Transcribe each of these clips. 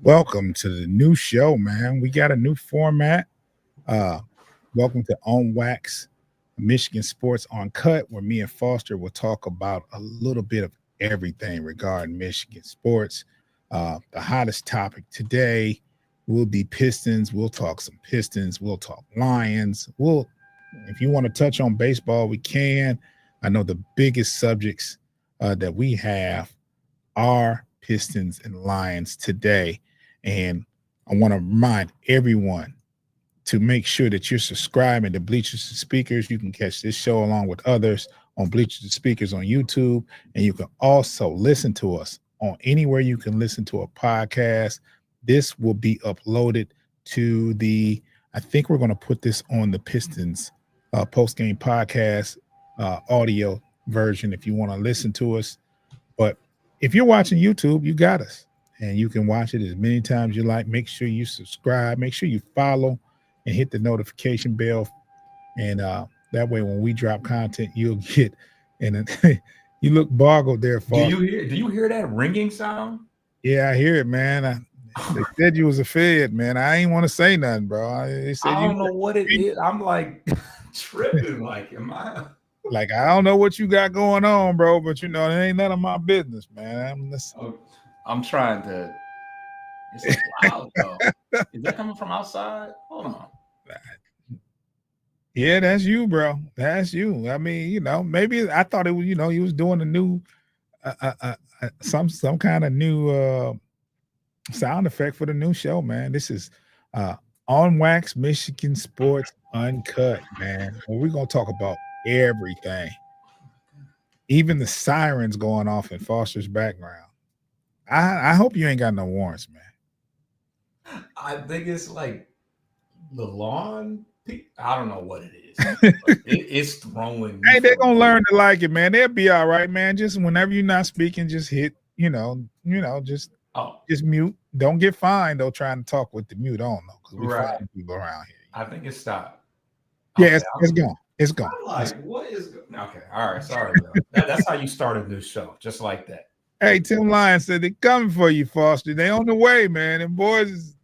Welcome to the new show, man. We got a new format. Uh, welcome to On Wax, Michigan Sports Uncut, where me and Foster will talk about a little bit of everything regarding Michigan sports. The hottest topic today will be Pistons. We'll talk some Pistons. We'll talk Lions. If you want to touch on baseball, we can. I know the biggest subjects that we have are Pistons and Lions today. And I want to remind everyone to make sure that you're subscribing to Bleachers and Speakers. You can catch this show along with others on Bleachers and Speakers on YouTube. And you can also listen to us on anywhere you can listen to a podcast. This will be uploaded to I think we're going to put this on the Pistons post-game podcast audio version if you want to listen to us. But if you're watching YouTube, you got us. And you can watch it as many times you like. Make sure you subscribe. Make sure you follow and hit the notification bell. And that way, when we drop content, you'll get. And you look boggled there, Foster. Do you hear that ringing sound? Yeah, I hear it, man. They said you was a Fed, man. I ain't want to say nothing, bro. They said I don't know what it is. I'm like tripping. Like, am I? Like, I don't know what you got going on, bro. But it ain't none of my business, man. I'm trying to. It's loud though. Is that coming from outside? Hold on. Yeah, that's you, bro. That's you. I mean, maybe I thought it was, he was doing a new, some kind of new sound effect for the new show, man. This is On Wax Michigan Sports Uncut, man. Well, we're gonna talk about everything, even the sirens going off in Foster's background. I hope you ain't got no warrants, man. I think it's like the lawn. I don't know what it is. It's throwing. Hey, they're gonna learn to like it, man. They'll be all right, man. Just whenever you're not speaking, just hit, just mute. Don't get fined though trying to talk with the mute on though, because we find people around here. I think it stopped. Yeah, it's gone. It's gone. I'm like, what is? Okay, all right. Sorry, bro. That's how you start a new show, just like that. Hey, Tim Lyons said they're coming for you, Foster. They on the way, man. Them boys is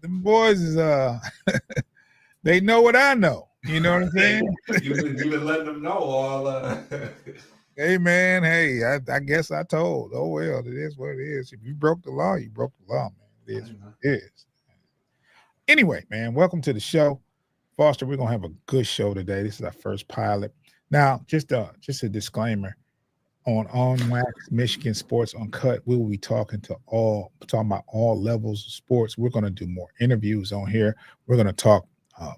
they know what I know. You know what I'm saying? You've been letting them know all. Hey, man. Hey, I guess I told. Oh well, it is what it is. If you broke the law, you broke the law, man. It is what it is. Anyway, man, welcome to the show, Foster. We're gonna have a good show today. This is our first pilot. Now, just a disclaimer. On Wax Michigan Sports Uncut, we will be talking about all levels of sports. We're going to do more interviews on here. We're going to talk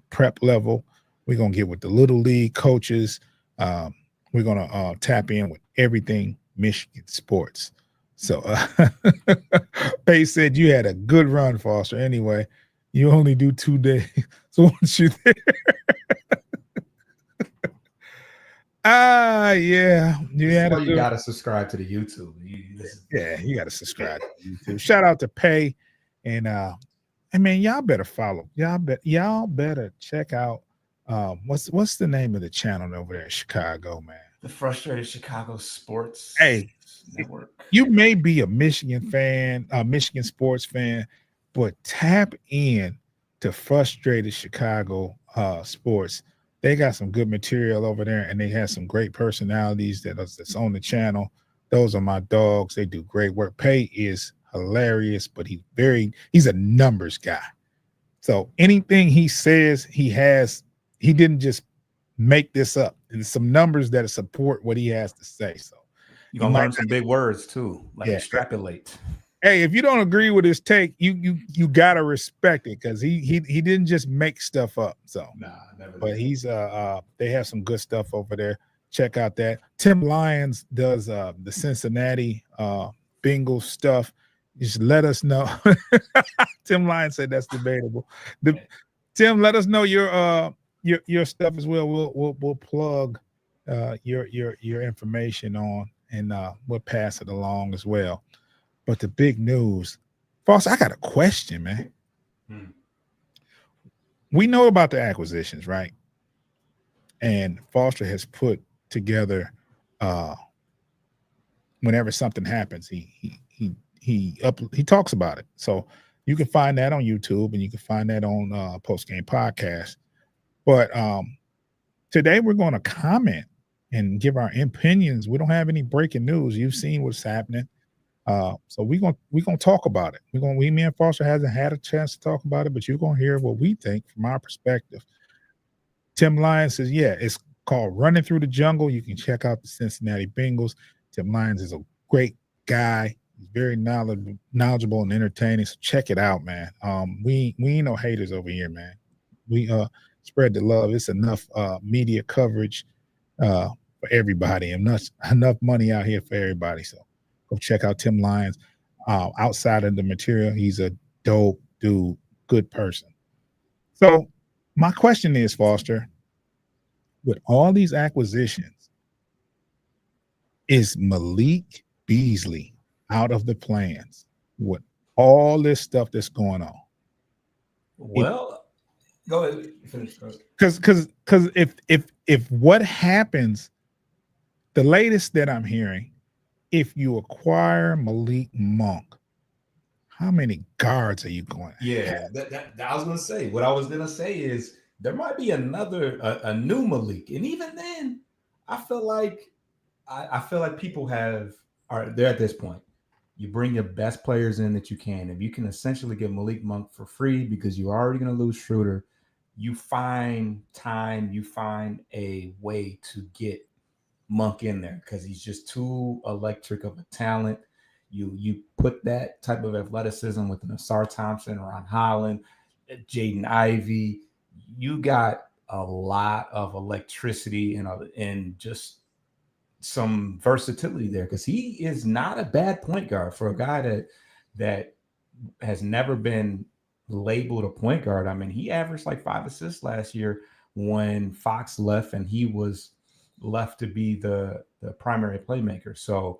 prep level. We're going to get with the little league coaches. We're going to tap in with everything Michigan sports. So Pace said you had a good run, Foster. Anyway, you only do 2 days. So once you're there. Yeah. You got to subscribe to the YouTube. You got to subscribe to YouTube. Shout out to Pay, and man, y'all better follow. Y'all better check out. What's the name of the channel over there in Chicago, man? The Frustrated Chicago Sports. Hey, Network. You may be a Michigan fan, a Michigan sports fan, but tap in to Frustrated Chicago Sports. They got some good material over there, and they have some great personalities that's on the channel. Those are my dogs. They do great work. Pay is hilarious, but he's a numbers guy. So anything he says, he didn't just make this up. There's some numbers that support what he has to say. So you're gonna learn some big words too, like extrapolate. Hey, if you don't agree with his take, you gotta respect it, because he didn't just make stuff up. So never. But he's they have some good stuff over there. Check out that. Tim Lyons does the Cincinnati Bengals stuff. Just let us know. Tim Lyons said that's debatable. Tim, let us know your stuff as well. We'll plug your information on, and we'll pass it along as well. But the big news, Foster, I got a question, man. We know about the acquisitions, right? And Foster has put together whenever something happens, he talks about it. So You can find that on YouTube and you can find that on Post Game Podcast. But today we're going to comment and give our opinions. We don't have any breaking news. You've seen what's happening. So we're gonna talk about it. Me and Foster hasn't had a chance to talk about it, but you're gonna hear what we think from our perspective. Tim Lyons says, yeah, it's called Running Through the Jungle. You can check out the Cincinnati Bengals. Tim Lyons is a great guy. He's very knowledgeable and entertaining. So check it out, man. We ain't no haters over here, man. We spread the love. It's enough media coverage for everybody, and enough money out here for everybody. So go check out Tim Lyons. Outside of the material, he's a dope dude, good person. So my question is, Foster, with all these acquisitions, is Malik Beasley out of the plans with all this stuff that's going on? Well, go ahead. Finish. Because if what happens, the latest that I'm hearing, if you acquire Malik Monk, how many guards are you going to have? That I was going to say. What I was going to say is there might be a new Malik, and even then, I feel like people are there at this point. You bring your best players in that you can. If you can essentially get Malik Monk for free because you're already going to lose Schroeder, you find a way to get Monk in there because he's just too electric of a talent. You put that type of athleticism with an Asar Thompson, Ron Holland, Jaden Ivey. You got a lot of electricity and just some versatility there because he is not a bad point guard for a guy that has never been labeled a point guard. I mean, he averaged like 5 assists last year when Fox left and he was left to be the primary playmaker. So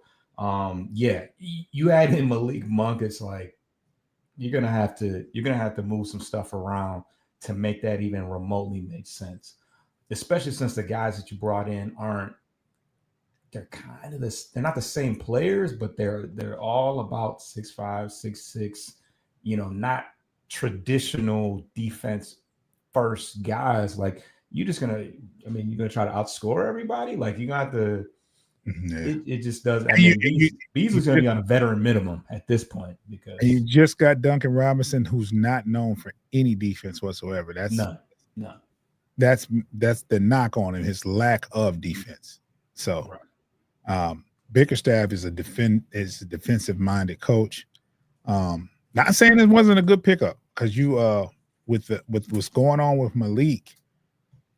you add in Malik Monk, it's like you're gonna have to move some stuff around to make that even remotely make sense. Especially since the guys that you brought in they're kind of this. They're not the same players, but they're all about 6'5", 6'6". Not traditional defense first guys. Like you're gonna try to outscore everybody. Like you got to. Yeah. It just does. I mean, Beasley's going to be on a veteran minimum at this point because you just got Duncan Robinson, who's not known for any defense whatsoever. That's none. That's the knock on him, his lack of defense. So, Bickerstaff is a defensive minded coach. Not saying it wasn't a good pickup because you with what's going on with Malik,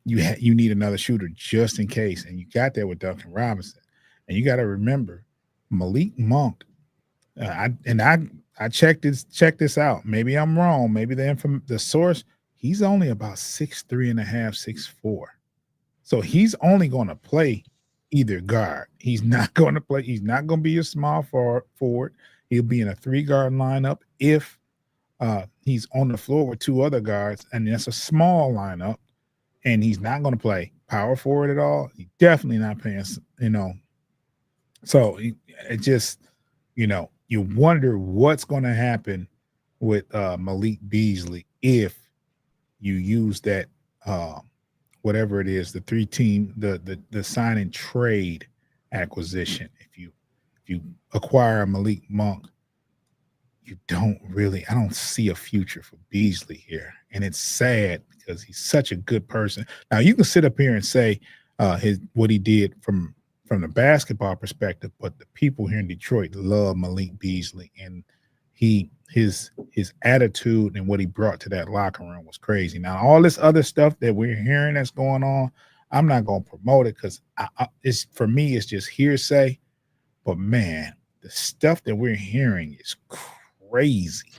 you need another shooter just in case, and you got that with Duncan Robinson. And you got to remember, Malik Monk. I checked this out. Maybe I'm wrong. Maybe the source. He's only about 6'3" and a half, 6'4". So he's only going to play either guard. He's not going to play. He's not going to be a small forward. He'll be in a 3-guard lineup if he's on the floor with 2 other guards, and that's a small lineup. And he's not going to play power forward at all. He's definitely not playing. So it just, you wonder what's going to happen with Malik Beasley if you use that whatever it is, the 3-team, the sign and trade acquisition. If you acquire Malik Monk, I don't see a future for Beasley here. And it's sad because he's such a good person. Now you can sit up here and say what he did from the basketball perspective, but the people here in Detroit love Malik Beasley, and his attitude and what he brought to that locker room was crazy. Now all this other stuff that we're hearing that's going on, I'm not going to promote it because it's for me it's just hearsay. But man, the stuff that we're hearing is crazy.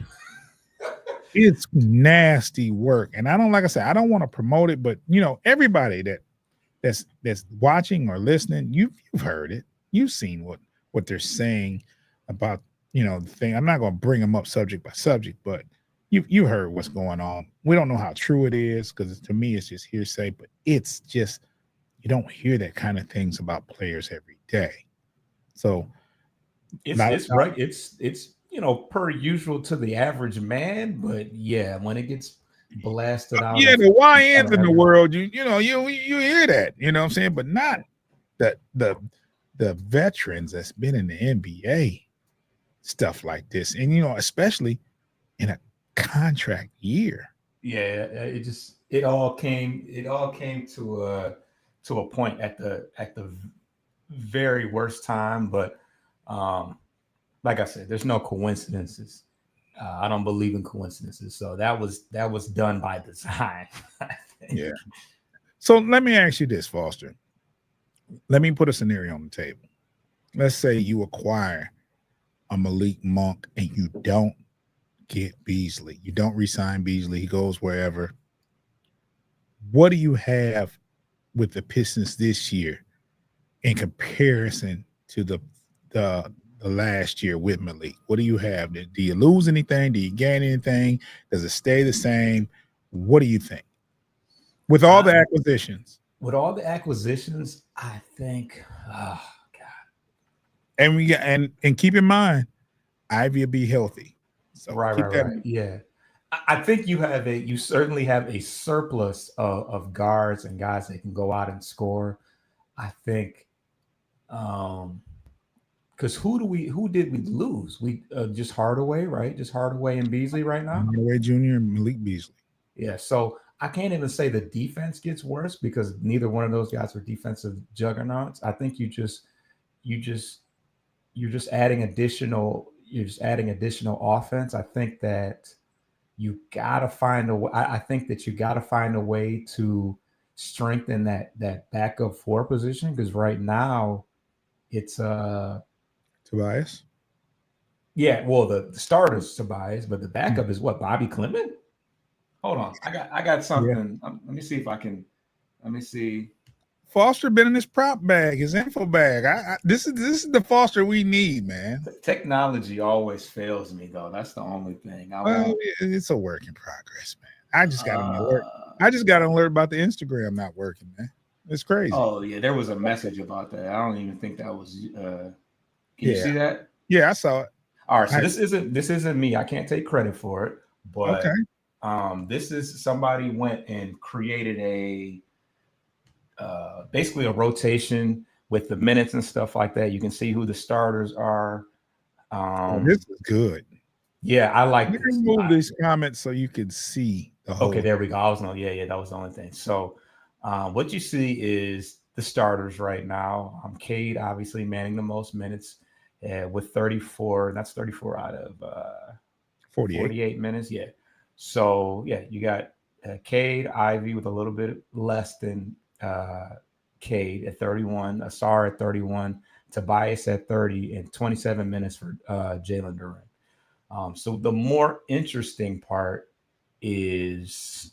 It's nasty work, and I don't want to promote it, but everybody that's watching or listening, you've heard it, you've seen what they're saying about the thing. I'm not going to bring them up subject by subject, but you heard what's going on. We don't know how true it is because to me it's just hearsay, but it's just you don't hear that kind of things about players every day. So it's right. It's per usual to the average man. But yeah, when it gets blasted out Yeah, in the front YNs of in the everyone. world, you hear that, you know what I'm saying? But not the veterans that's been in the NBA, stuff like this. And especially in a contract year. Yeah, it all came to a point at the very worst time. But um, like I said, there's no coincidences. I don't believe in coincidences, so that was done by design. I think. Yeah. So let me ask you this, Foster. Let me put a scenario on the table. Let's say you acquire a Malik Monk and you don't get Beasley. You don't resign Beasley. He goes wherever. What do you have with the Pistons this year in comparison to the last year with Malik? What do you have? Do you lose anything? Do you gain anything? Does it stay the same? What do you think? With all the Uh, acquisitions. with all the acquisitions, I think. Oh God. And and keep in mind, Ivy will be healthy. So Right, keep right, that right. in Yeah. I think you certainly have a surplus of guards and guys that can go out and score. I think um because who did we lose? We just Hardaway, right? Just Hardaway and Beasley right now. Hardaway Jr. and Malik Beasley. Yeah. So I can't even say the defense gets worse because neither one of those guys are defensive juggernauts. I think you just you're just adding additional offense. I think that you gotta find a way. I think that you gotta find a way to strengthen that backup four position because right now it's Tobias. yeah, well the starter's Tobias, but the backup is what, Bobby Clement? Hold on. I got Yeah. something. Let me see if I can let me see. Foster been in his prop bag, his info bag. This is the Foster we need, man. Technology always fails me though. That's the only thing. I Well, won't it's a work in progress, man. I just got an alert. uh I just got an alert about the Instagram not working, man. It's crazy. oh yeah, there was a message about that. I don't even think that was can you Yeah. see that? Yeah, I saw it. All right, so I, this isn't me. I can't take credit for it, okay. but this is somebody went and created a basically a rotation with the minutes and stuff like that. You can see who the starters are. Oh, this Um, is good. yeah, I like Let me this. remove these comments so you can see the Okay, whole. there we go. I was no, yeah, that was the only thing. So, what you see is the starters right now. Cade obviously manning the most minutes with 34. And that's 34 out of 48. 48 minutes. Yeah. So yeah, you got Cade, Ivy with a little bit less than Cade at 31, Asar at 31, Tobias at 30, and 27 minutes for Jalen Duran. So the more interesting part is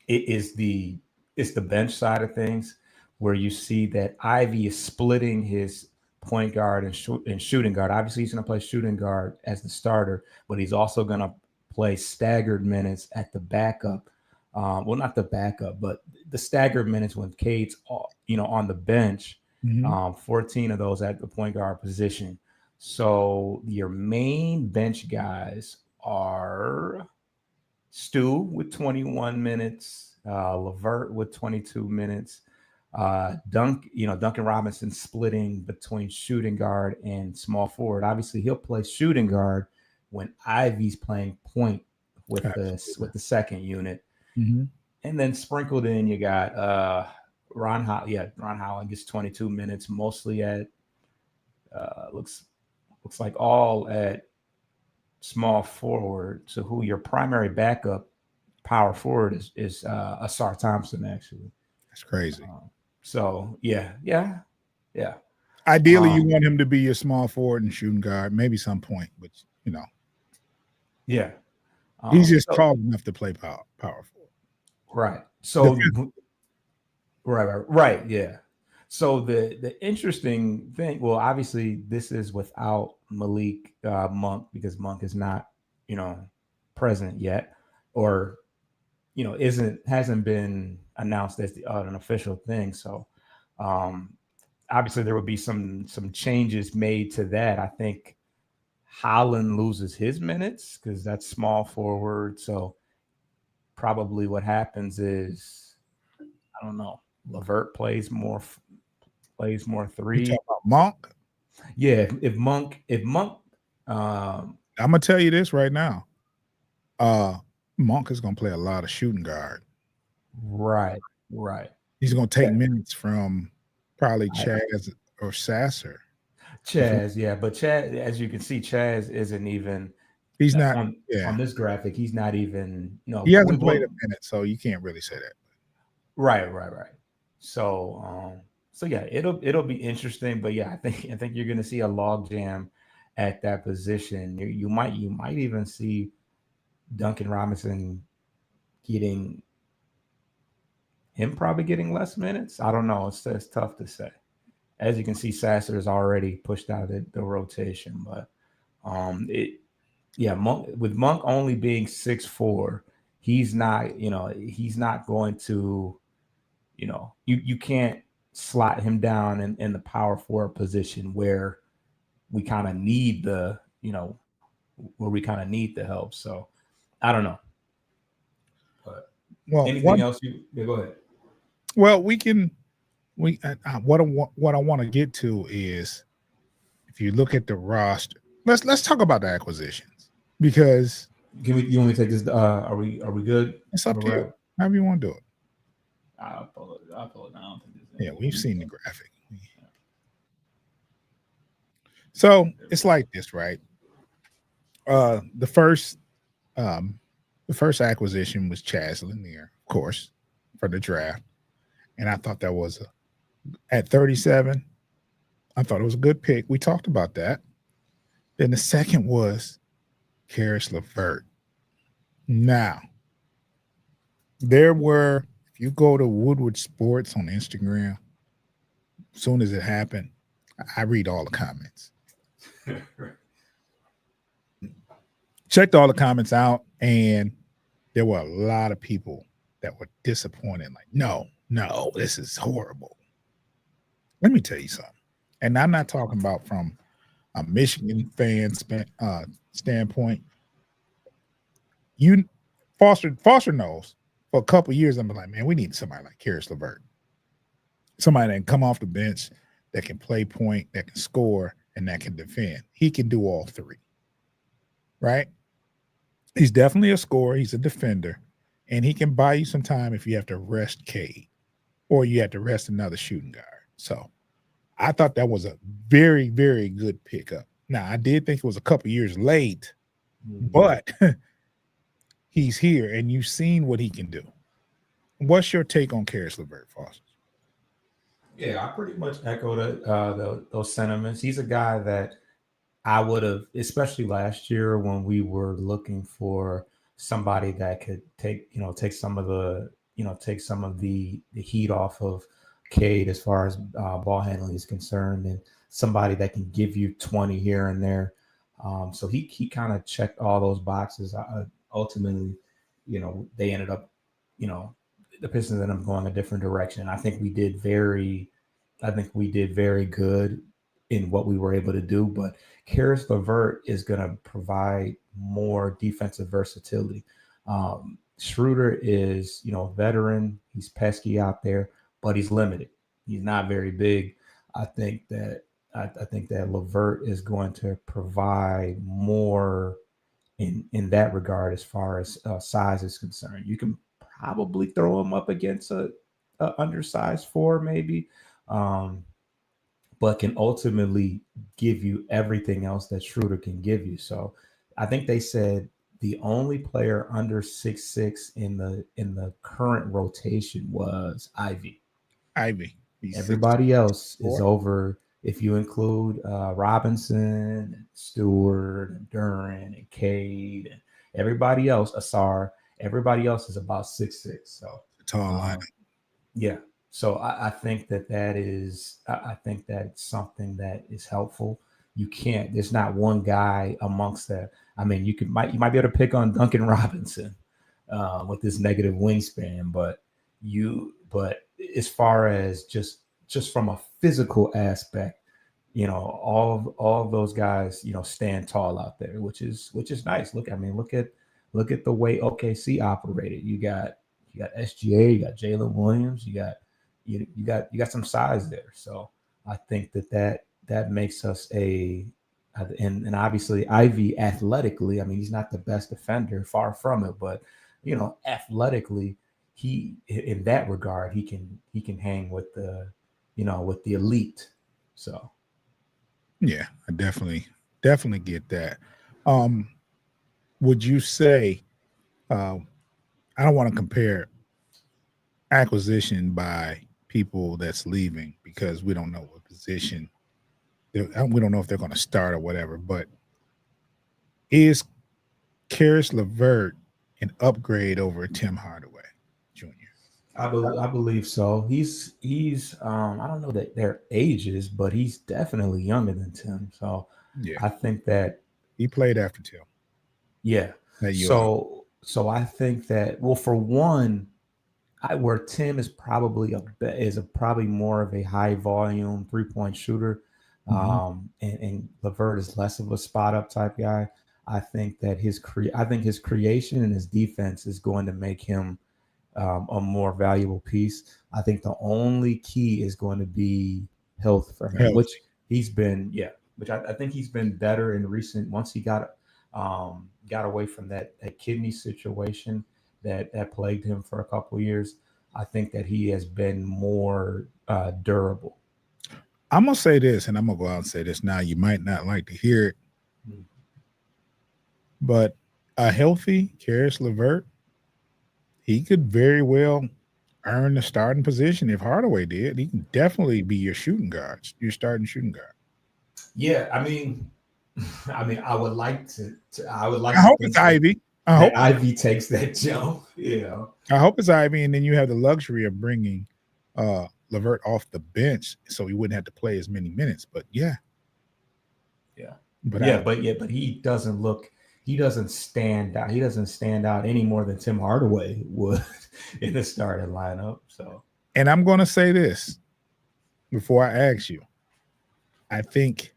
it is it's the bench side of things where you see that Ivy is splitting his point guard and shooting guard. Obviously, he's going to play shooting guard as the starter, but he's also going to play staggered minutes at the backup. Well, not the backup, but the staggered minutes when Cade's on the bench. Mhm. 14 of those at the point guard position. So your main bench guys are Stu with 21 minutes, Levert with 22 minutes, Duncan Robinson splitting between shooting guard and small forward. Obviously, he'll play shooting guard when Ivy's playing point with Absolutely. the second unit, Mhm. and then sprinkled in you got Ron Howard. Yeah, Ron Howard gets 22 minutes, mostly at looks like all at small forward. So who your primary backup power forward is Asar Thompson actually. That's crazy. Um, so yeah. Ideally, you Um, want him to be your small forward and shooting guard, maybe some point, but yeah. he's just So tall enough to play power forward. right. Defense. So right. Yeah. So the interesting thing, well, obviously this is without Malik Monk because Monk is not, you know, present yet, or hasn't been announced as an official thing. So um, obviously there would be some changes made to that. I think Holland loses his minutes because that's small forward. So probably what happens is, I don't know, Levert plays more You three. talk about Monk. Yeah, if Monk, I'm gonna tell you this right now. Monk is gonna play a lot of shooting guard. right, right. He's gonna take minutes from probably I, Chaz or Sasser. Chaz, yeah, but Chaz, as you can see, Chaz isn't even He's not. on Yeah, this graphic. He's not even. he We hasn't played a will. minute, so you can't really say that. Right, right, right. So, so yeah, it'll be interesting. But yeah, I think you're gonna see a log jam at that position. You might even see Duncan Robinson getting him probably getting less minutes. I don't know. It's tough to say. As you can see, Sasser is already pushed out of the rotation, but it yeah, with Monk only being 6'4", he's not going to, you can't slot him down in the power forward position where we kind of need the help. So I don't know. But Well, anything else go ahead. well, we can. What I want to get to is if you look at the roster. Let's talk about the acquisitions because You want me to take this? Are we good? it's up to you. However you want to do it. I'll pull it down. Yeah, we've seen the graphic. So it's like this, right? Uh, the first, um, the first acquisition was Chaz Lanier, of course, for the draft, and I thought that was at 37. I thought it was a good pick. We talked about that. Then the second was Karis LeVert. Now, there were, if you go to Woodward Sports on Instagram, as soon as it happened, I read all the comments. Checked all the comments out, and there were a lot of people that were disappointed. Like, no, this is horrible. Let me tell you something. And I'm not talking about from a Michigan fan standpoint. You Foster knows for a couple of years. I'm like, man, we need somebody like Karis LeVert, somebody that can come off the bench, that can play point, that can score, and that can defend. He can do all three, right? He's definitely a scorer. He's a defender, and he can buy you some time if you have to rest Cade or you have to rest another shooting guard. So I thought that was a very, very good pickup. Now, I did think it was a couple years late, but he's here, and you've seen what he can do. What's your take on Karis LeVert, Foster? Yeah, I pretty much echo those sentiments. He's a guy that I would have, especially last year when we were looking for somebody that could take some of the heat off of Cade as far as ball handling is concerned, and somebody that can give you 20 here and there. So he kind of checked all those boxes. Ultimately, they ended up, you know, the Pistons ended up going a different direction. I think we did very good in what we were able to do. But Karis LeVert is going to provide more defensive versatility. Schroeder is, veteran. He's pesky out there, but he's limited. He's not very big. I think that LeVert is going to provide more in that regard as far as size is concerned. You can probably throw him up against a undersized four, maybe. Um, but can ultimately give you everything else that Schroeder can give you. So I think they said the only player under 6'6" in the current rotation was Ivy. Ivy. He's Everybody else is 6'4". over. If you include Robinson, and Stewart, and Duran, and Cade, and everybody else, Asar, everybody else is about 6'6". So Tall line. yeah. So I think that is, I think that's something that is helpful. You can't, there's not one guy amongst that. I mean, you might be able to pick on Duncan Robinson with this negative wingspan, but as far as just from a physical aspect, all of those guys, stand tall out there, which is nice. Look at the way OKC operated. You got SGA, you got Jalen Williams, you got some size there. So I think that makes us and obviously Ivy athletically, I mean, he's not the best defender, far from it, but athletically, he in that regard, he can hang with the elite. So Yeah, I definitely get that. Um, would you say uh, I don't want to compare acquisition by people that's leaving because we don't know what position we don't know if they're going to start or whatever. But is Karis LeVert an upgrade over Tim Hardaway Jr.? I believe so. He's I don't know that their ages, but he's definitely younger than Tim. So Yeah, I think that he played after Tim yeah. at UL. So I think that, well, for one, where Tim is probably probably more of a high volume 3-point shooter, Mhm. and Levert is less of a spot up type guy. I think his creation and his defense is going to make him a more valuable piece. I think the only key is going to be health for him, which Healthy. he's been, yeah, which I think he's been better in recent, once he got away from that kidney situation that plagued him for a couple of years. I think that he has been more durable. I'm gonna say this, and I'm gonna go out and say this now. You might not like to hear it, Mm. but a healthy Karis LeVert, he could very well earn the starting position if Hardaway did. He can definitely be your shooting guard, your starting shooting guard. Yeah, I mean, I would like I would I like to hope think it's Ivy. I that hope Ivy takes that jump. I hope it's Ivy, and then you have the luxury of bringing Levert off the bench, so he wouldn't have to play as many minutes. But yeah, Yeah. but I But he doesn't stand out. He doesn't stand out any more than Tim Hardaway would in the starting lineup. So and I'm going to say this before I ask you. I think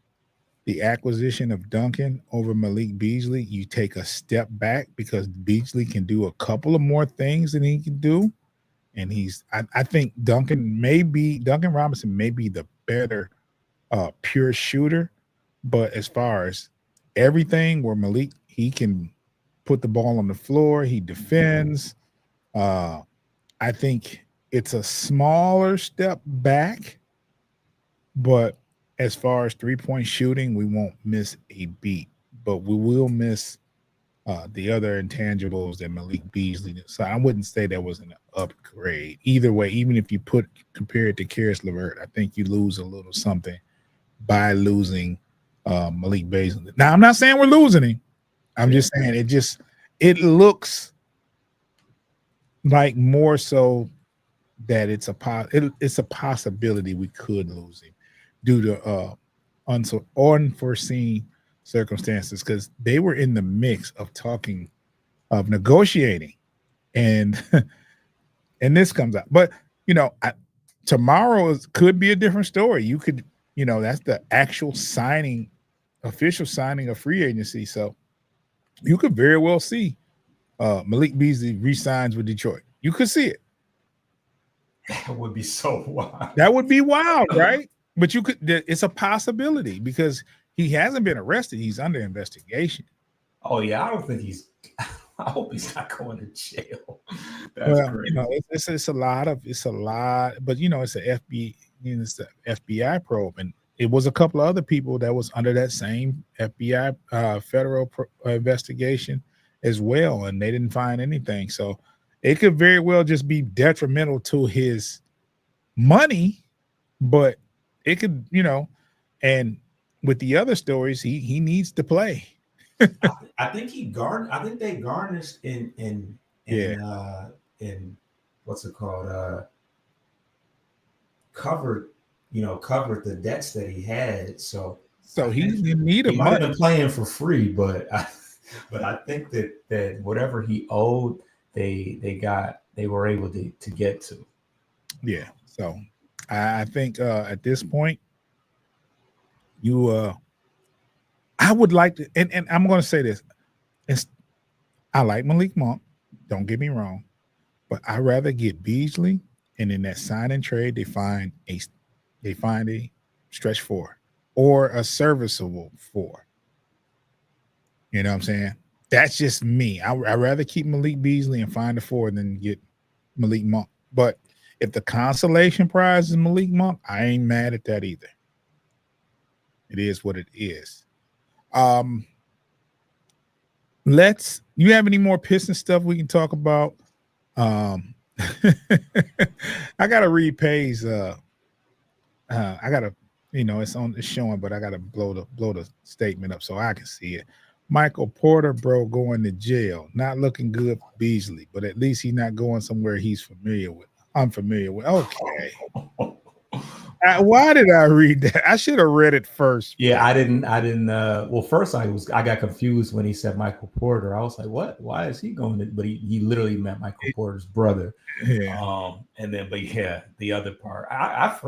the acquisition of Duncan over Malik Beasley, you take a step back because Beasley can do a couple of more things than he can do. And I think Duncan Robinson may be the better pure shooter. But as far as everything where Malik, he can put the ball on the floor, he defends. Uh, I think it's a smaller step back, but as far as 3-point shooting, we won't miss a beat, but we will miss the other intangibles that Malik Beasley did. So I wouldn't say that was an upgrade. Either way, even if you compare it to Karis LeVert, I think you lose a little something by losing Malik Beasley. Now I'm not saying we're losing him. I'm yeah, just saying it looks like more so that it's a possibility we could lose him due to unforeseen circumstances because they were in the mix of negotiating and and this comes out. But tomorrow could be a different story. You could, that's the actual official signing of free agency. So you could very well see Malik Beasley re-signs with Detroit. You could see it. that would be so wild. That would be wild, right? But it's a possibility because he hasn't been arrested. He's under investigation. Oh yeah, I don't think he's. I hope he's not going to jail. That's Well, crazy. it's a lot, but it's a it's the FBI probe, and it was a couple of other people that was under that same FBI federal investigation as well, and they didn't find anything. So it could very well just be detrimental to his money, but it could, and with the other stories, he needs to play. I think he garn. I think they garnished Yeah. in what's it called? Covered, covered the debts that he had. So I So think he's in need he of might have money. been playing for free, but I think that whatever he owed, they were able to get to. Yeah. So I think at this point, You I would like to, and I'm going to say this. It's, I like Malik Monk. Don't get me wrong, but I rather get Beasley, and in that sign and trade, they find a stretch four or a serviceable four. You know what I'm saying? That's just me. I rather keep Malik Beasley and find a four than get Malik Monk. But if the consolation prize is Malik Monk, I ain't mad at that either. It is what it is. You have any more Piston stuff we can talk about? I gotta read Pay's I gotta, it's showing, but I gotta blow the statement up so I can see it. Michael Porter, bro, going to jail. Not looking good for Beasley, but at least he's not going somewhere he's unfamiliar with. Okay. Why did I read that? I should have read it first. Yeah, I didn't. Well, first I got confused when he said Michael Porter. I was like, what? Why is he going to? But he literally meant Michael Porter's brother. Yeah. And then, but yeah, the other part,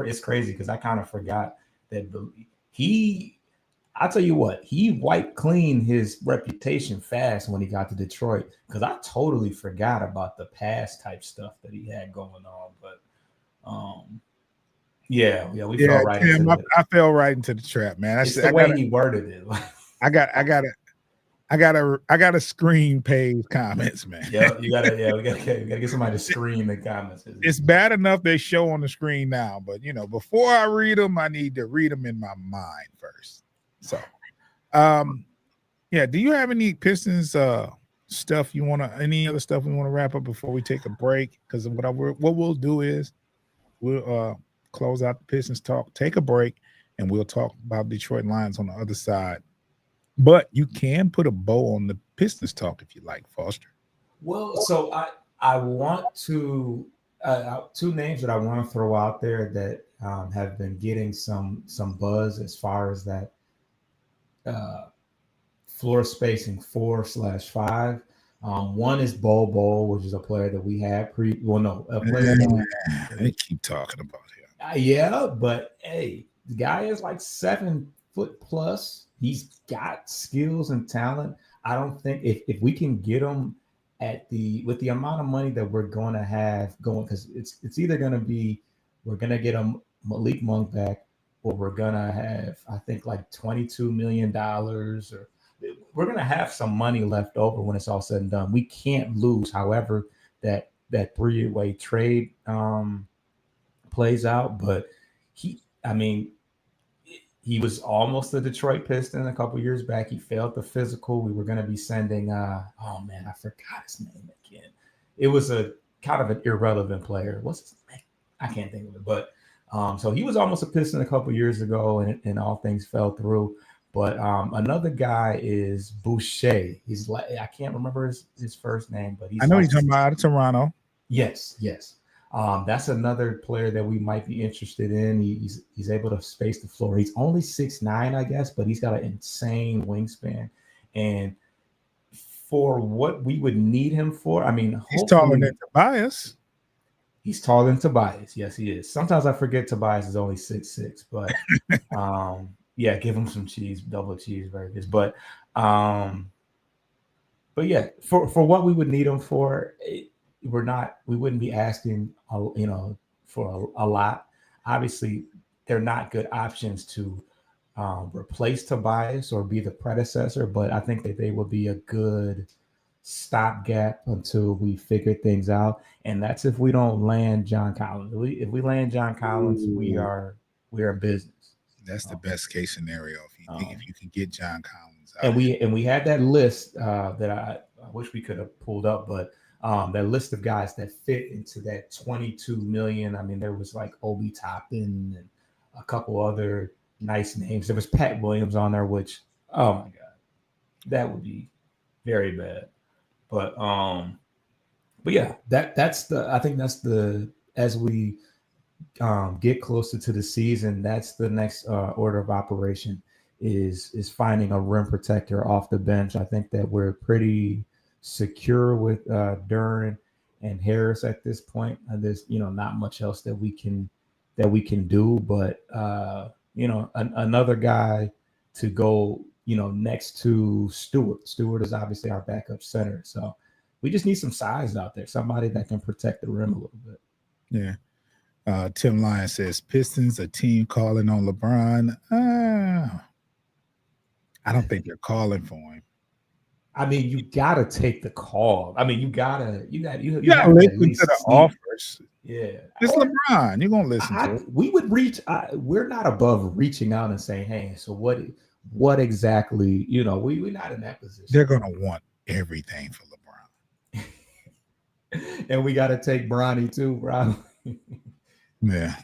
it's crazy because I kind of forgot that I tell you what, he wiped clean his reputation fast when he got to Detroit because I totally forgot about the past type stuff that he had going on. But yeah, we fell right into it. I fell right into the trap, man. It's the way he worded it. I gotta screen Pay's comments, man. Yeah, we gotta get somebody to screen the comments. It's bad enough they show on the screen now, but before I read them, I need to read them in my mind first. So, yeah. Do you have any Pistons stuff any other stuff we want to wrap up before we take a break? Because what we'll do is we'll close out the Pistons talk, take a break, and we'll talk about Detroit Lions on the other side. But you can put a bow on the Pistons talk if you like, Foster. Well, so I want to two names that I want to throw out there that have been getting some buzz as far as that floor spacing 4/5. One is Bol, which is a player that we had a player that they keep talking about him. Yeah, but hey, the guy is like 7 foot plus. He's got skills and talent. I don't think if we can get him with the amount of money that we're going to have going, because it's either going to be we're going to get him Malik Monk back, or we're going to have I think like $22 million, or we're going to have some money left over when it's all said and done. We can't lose. However, that 3-way trade plays out, but he was almost a Detroit Piston a couple years back. He failed the physical. We were going to be sending oh man, I forgot his name again. It was a kind of an irrelevant player. What's his name? I can't think of it. But so he was almost a Piston a couple years ago, and all things fell through. But another guy is Boucher. He's like, I can't remember his first name, but I know he's talking about Toronto. Yes. That's another player that we might be interested in. He's able to space the floor. He's only 6'9", I guess, but he's got an insane wingspan. And for what we would need him for, I mean, he's taller than Tobias. He's taller than Tobias. Yes, he is. Sometimes I forget Tobias is only 6'6", but yeah, give him some double cheeseburgers. But yeah, for what we would need him for, we wouldn't be asking, for a lot. Obviously, they're not good options to replace Tobias or be the predecessor, but I think that they would be a good stopgap until we figure things out. And that's if we don't land John Collins. If we land John Collins, we are in business. That's the best case scenario if you can get John Collins out. And we had that list that I wish we could have pulled up, but that list of guys that fit into that 22 million. I mean, there was like Obi Toppin and a couple other nice names. There was Pat Williams on there, which, oh my God, that would be very bad. But yeah, I think that's as we get closer to the season, that's the next order of operation is finding a rim protector off the bench. I think that we're pretty secure with Duren and Harris at this point. There's not much else that we can do, but another guy to go, next to Stewart. Stewart is obviously our backup center. So we just need some size out there, somebody that can protect the rim a little bit. Yeah. Tim Lyon says Pistons, a team calling on LeBron. I don't think they're calling for him. I mean, you gotta take the call. I mean, you have gotta to at listen to least the see. offers. Yeah, It's LeBron. You're gonna listen to it. We would reach. We're not above reaching out and saying, "Hey, so what exactly?" We're not in that position. They're gonna want everything for LeBron, and we got to take Bronny too, bro. Yeah.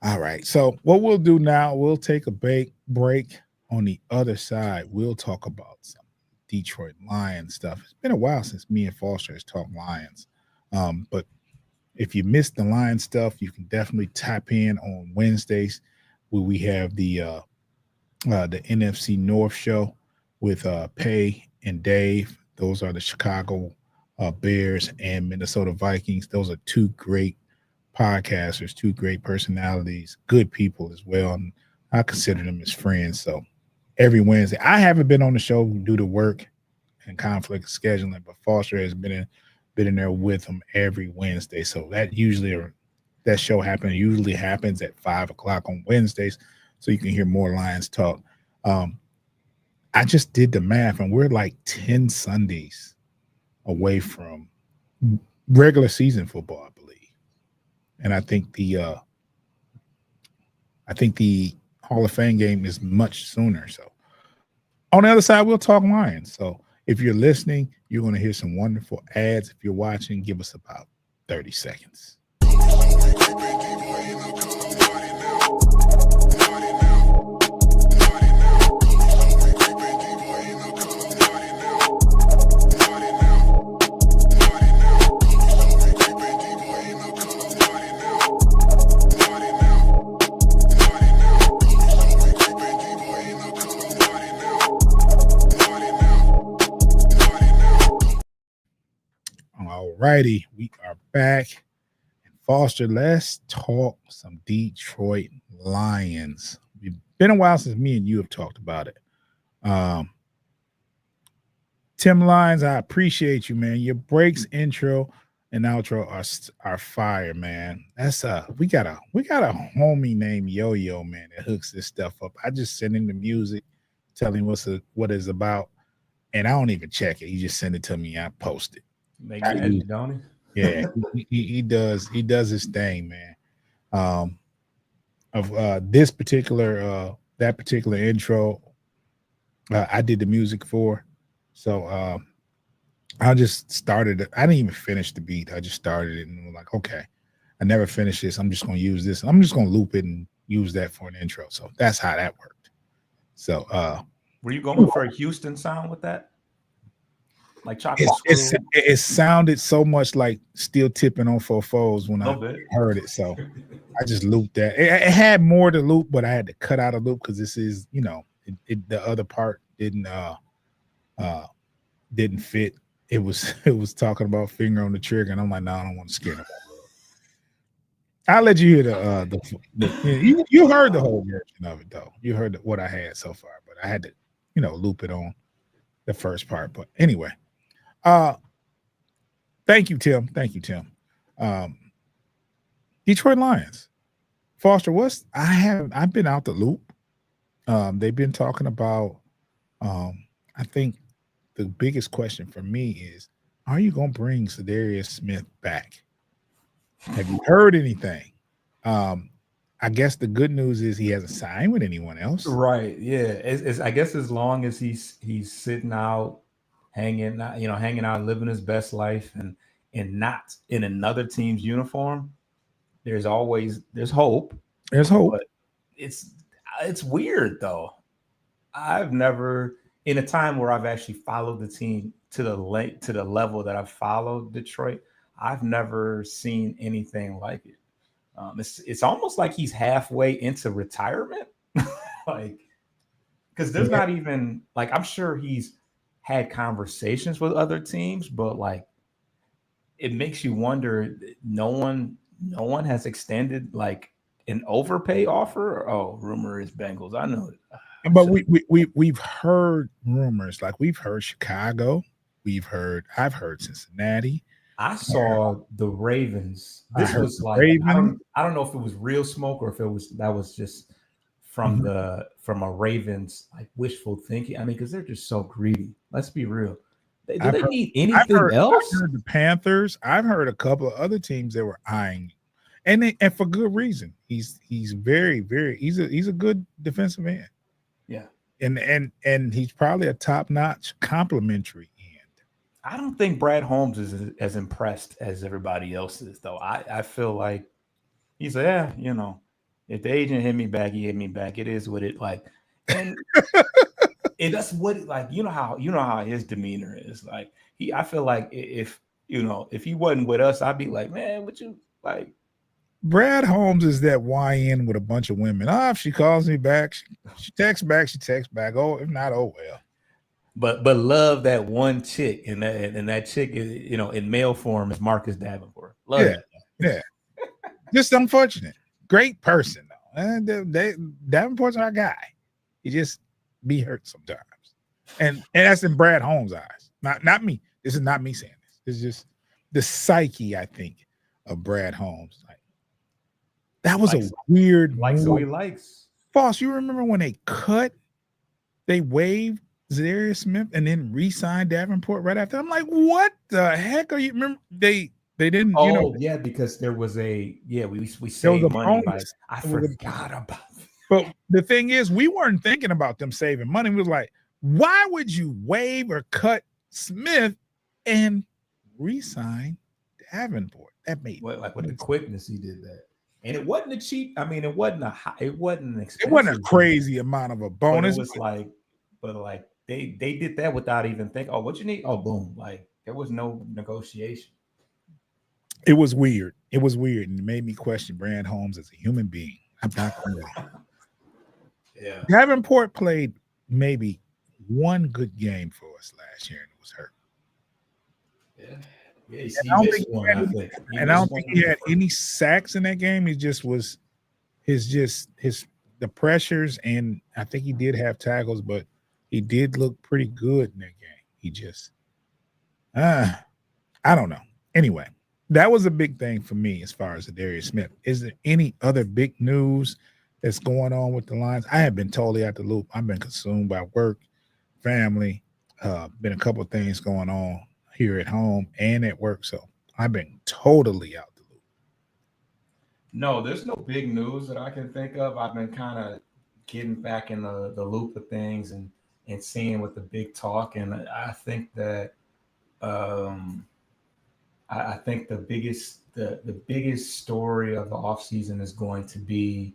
All right. So what we'll do now, we'll take a break. On the other side, we'll talk about some Detroit Lions stuff. It's been a while since me and Foster has talked Lions. But if you missed the Lions stuff, you can definitely tap in on Wednesdays where we have the NFC North show with Pay and Dave. Those are the Chicago Bears and Minnesota Vikings. Those are two great podcasters, two great personalities, good people as well. And I consider them as friends. So every Wednesday, I haven't been on the show due to work and conflict of scheduling, but Foster has been in there with them every Wednesday. So that show usually happens at 5:00 on Wednesdays. So you can hear more Lions talk. I just did the math and we're like 10 Sundays away from regular season football, I believe. And I think the Hall of Fame game is much sooner. So on the other side, we'll talk Lions. So if you're listening, you're going to hear some wonderful ads. If you're watching, give us about 30 seconds. Alrighty, we are back. And Foster, let's talk some Detroit Lions. It's been a while since me and you have talked about it. Tim Lyons, I appreciate you, man. Your breaks, intro, and outro are fire, man. That's we got a homie named Yo-Yo, man, that hooks this stuff up. I just send him the music, tell him what it's about, and I don't even check it. He just send it to me. I post it. Make magic, don't he? Yeah, he does his thing, man. Of this particular that particular intro, I did the music for. So I just started it. I didn't even finish the beat. I just started it and was like, okay, I never finished this. I'm just gonna use this. I'm just gonna loop it and use that for an intro. So that's how that worked. So were you going for a Houston sound with that? Like chocolate it sounded so much like Steel Tipping on Four Foes when I heard it. So I just looped that. It had more to loop, but I had to cut out a loop because this is, the other part didn't fit. It was talking about finger on the trigger, and I'm like, no, I don't want to scare nobody. I'll let you hear you heard the whole version of it though. You heard what I had so far, but I had to, loop it on the first part. But anyway. Thank you, Tim. Detroit Lions. Foster, I've been out the loop. They've been talking about I think the biggest question for me is, are you gonna bring Zadarius Smith back? Have you heard anything? I guess the good news is he hasn't signed with anyone else. Right. Yeah. I guess as long as he's sitting out, hanging out, living his best life, and not in another team's uniform, there's hope. There's hope. But it's weird though. I've never, in a time where I've actually followed the team to the level that I've followed Detroit, I've never seen anything like it. It's almost like he's halfway into retirement, like, because there's not even, like, I'm sure he's had conversations with other teams, but like, it makes you wonder. No one has extended like an overpay offer? Oh, rumor is Bengals. I know it. But we've heard rumors, like we've heard Chicago, I've heard Cincinnati. I saw the Ravens. I This heard was the like Ravens. I don't know if it was real smoke or if it was that was just from from a Ravens like wishful thinking. I mean, because they're just so greedy. Let's be real. Do they need anything else? I've heard the Panthers. I've heard a couple of other teams that were eyeing, and for good reason. He's very he's a good defensive end. Yeah, and he's probably a top notch complimentary end. I don't think Brad Holmes is as impressed as everybody else is, though. I feel like he's like, yeah, you know, if the agent hit me back, he hit me back. It is what it like, and that's what like you know how his demeanor is. Like I feel like if if he wasn't with us, I'd be like, man, what you like? Brad Holmes is that YN with a bunch of women. If she calls me back, she texts back, Oh, if not, oh well. But love that one chick, and that chick is in male form is Marcus Davenport. Love that. Yeah. Just unfortunate. Great person though. And Davenport's our guy. He just be hurt sometimes, and that's in Brad Holmes' eyes. Not me. This is not me saying this. This is just the psyche, I think, of Brad Holmes. Like that was a weird. Likes who he likes. Boss, you remember when they waived Zadarius Smith and then re-signed Davenport right after? I'm like, what the heck are you? Remember they didn't. Oh yeah, because there was we saved money. Like, I forgot about. But the thing is, we weren't thinking about them saving money. We was like, why would you waive or cut Smith and re-sign Davenport? That made like with the quickness he did that. And it wasn't a cheap. I mean, it wasn't an expensive. It wasn't a crazy amount of a bonus. But it was but they did that without even thinking. Oh, what you need? Oh, boom! Like there was no negotiation. It was weird. It was weird, and it made me question Brad Holmes as a human being. I'm not going to. Yeah, Davenport played maybe one good game for us last year, and it was hurt. Yeah. Yeah, I don't think he had any sacks in that game. He just was the pressures, and I think he did have tackles, but he did look pretty good in that game. He just I don't know. Anyway, that was a big thing for me as far as Zadarius Smith. Is there any other big news that's going on with the Lions? I have been totally out the loop. I've been consumed by work, family, been a couple of things going on here at home and at work. So I've been totally out the loop. No, there's no big news that I can think of. I've been kind of getting back in the loop of things and seeing what the big talk. And I think that I think the biggest story of the offseason is going to be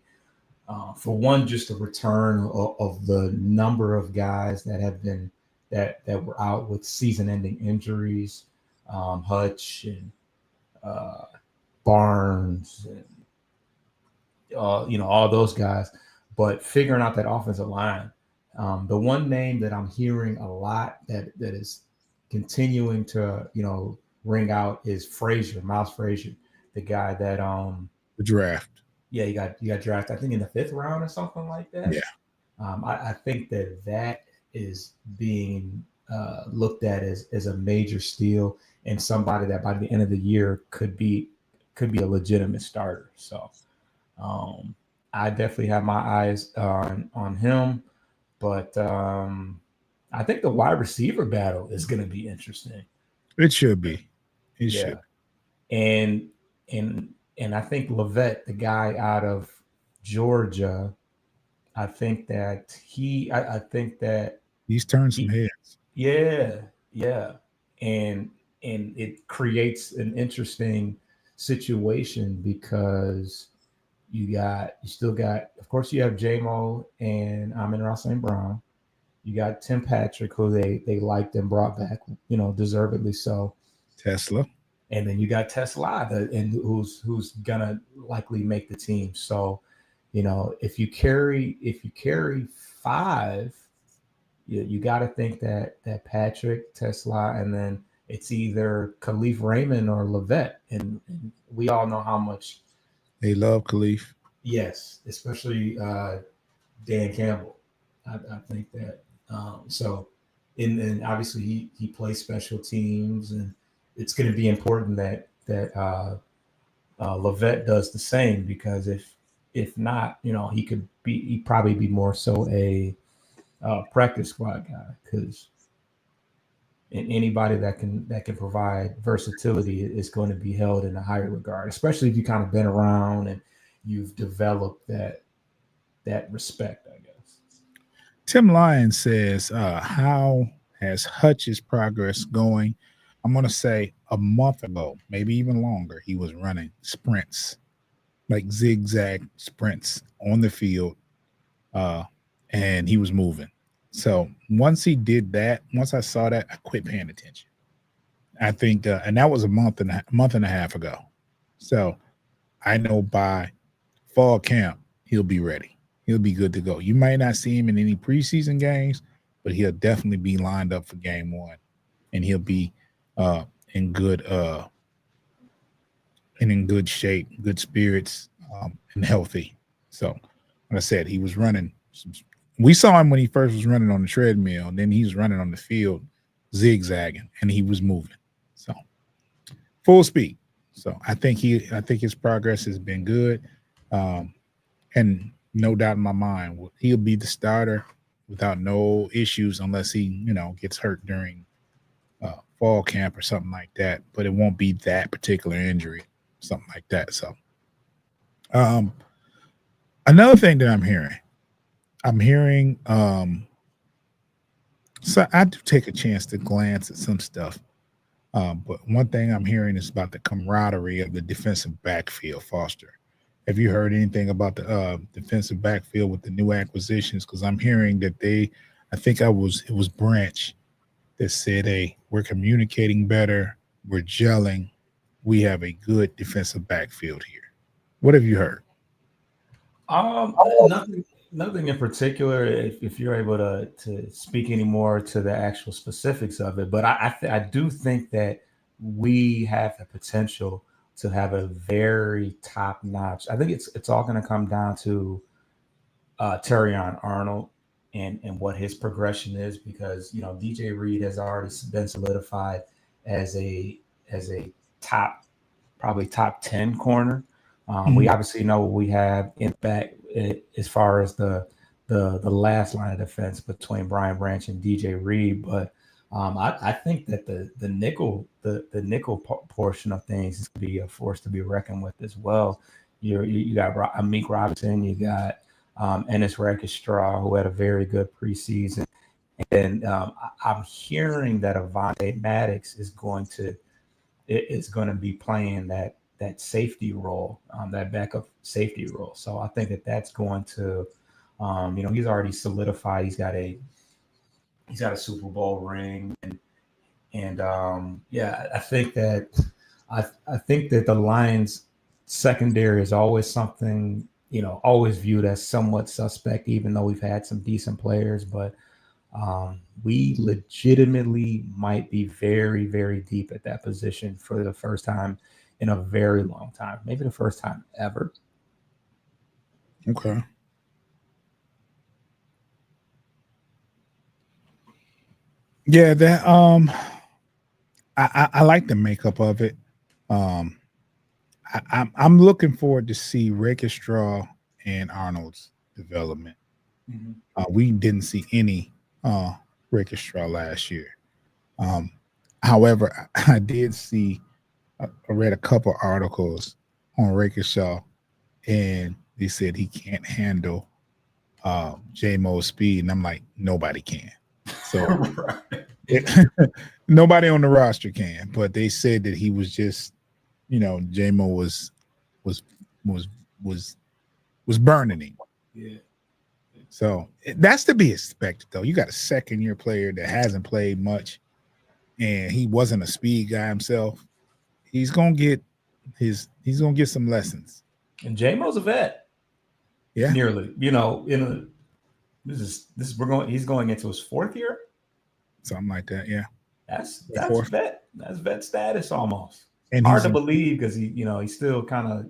for one, just a return of the number of guys that have been that were out with season-ending injuries, Hutch and Barnes, and all those guys. But figuring out that offensive line, the one name that I'm hearing a lot that is continuing to ring out is Miles Frazier, the guy that the draft. Yeah, you got drafted, I think, in the 5th round or something like that. Yeah, I think that is being looked at as a major steal and somebody that by the end of the year could be a legitimate starter. So I definitely have my eyes on him, but I think the wide receiver battle is going to be interesting. It should be. It should. And I think Levet, the guy out of Georgia, I think that he's turned some heads. Yeah. And it creates an interesting situation because you still got, of course, you have J-Mo and Amon-Ra St. Brown. You got Tim Patrick, who they liked and brought back, deservedly so. Tesla. And then you got Tesla, and who's gonna likely make the team. So, if you carry 5, you got to think that Patrick, Tesla, and then it's either Khalif Raymond or Levet, and we all know how much they love Khalif. Yes, especially Dan Campbell. I think that so. And obviously he plays special teams, and it's going to be important that Levette does the same, because if not, he'd probably be more so a practice squad guy, because anybody that can provide versatility is going to be held in a higher regard, especially if you kind of been around and you've developed that respect, I guess. Tim Lyon says, how has Hutch's progress going? I'm going to say a month ago, maybe even longer, he was running sprints, like zigzag sprints on the field, uh, and he was moving. So once he did that, once I saw that, I quit paying attention. I think, and that was a month and a half ago. So I know by fall camp he'll be ready. He'll be good to go. You might not see him in any preseason games, but he'll definitely be lined up for game one, and he'll be uh, in good and in good shape, good spirits, and healthy. So, like I said, he was running. We saw him when he first was running on the treadmill, and then he was running on the field, zigzagging, and he was moving. So full speed. So I think his progress has been good, and no doubt in my mind, he'll be the starter without no issues unless he gets hurt during fall camp or something like that. But it won't be that particular injury, something like that. So, um, another thing that I'm hearing, so I do take a chance to glance at some stuff. But one thing I'm hearing is about the camaraderie of the defensive backfield. Foster, have you heard anything about the defensive backfield with the new acquisitions? Because I'm hearing that I think it was Branch that said, "Hey, we're communicating better, we're gelling, we have a good defensive backfield here." What have you heard? Nothing in particular. If you're able to speak any more to the actual specifics of it, but I do think that we have the potential to have a very top notch. I think it's all going to come down to Terrion Arnold and what his progression is, because DJ Reed has already been solidified as a top, probably top 10 corner. We Mhm. obviously know what we have in back, as far as the last line of defense between Brian Branch and DJ Reed, but I think that the nickel portion of things is going to be a force to be reckoned with as well. You got Amik Robinson, you got Ennis Rakestraw, who had a very good preseason, and I'm hearing that Avante Maddox is going to be playing that safety role, that backup safety role. So I think that that's going to, he's already solidified. He's got a Super Bowl ring, and yeah, I think that the Lions secondary is always something, always viewed as somewhat suspect, even though we've had some decent players, but we legitimately might be very, very deep at that position for the first time in a very long time, maybe the first time ever. Okay. Yeah, that I like the makeup of it. Um, I'm looking forward to see Rakestraw and Arnold's development. Mhm. We didn't see any uh, Rakestraw last year. Um, However, I did see, I read a couple articles on Rakestraw, and they said he can't handle JMO's speed, and I'm like, nobody can. So Right. nobody on the roster can, but they said that he was just, JMO was was was was burning him. Yeah. So that's to be expected, though. You got a second year player that hasn't played much, and he wasn't a speed guy himself. He's gonna get he's gonna get some lessons. And JMO's a vet, Yeah, nearly. In a this is we're going. He's going into his fourth year. something like that. Yeah, That's fourth, vet. That's vet status almost. and Hard he's to in. believe, because he's still kind of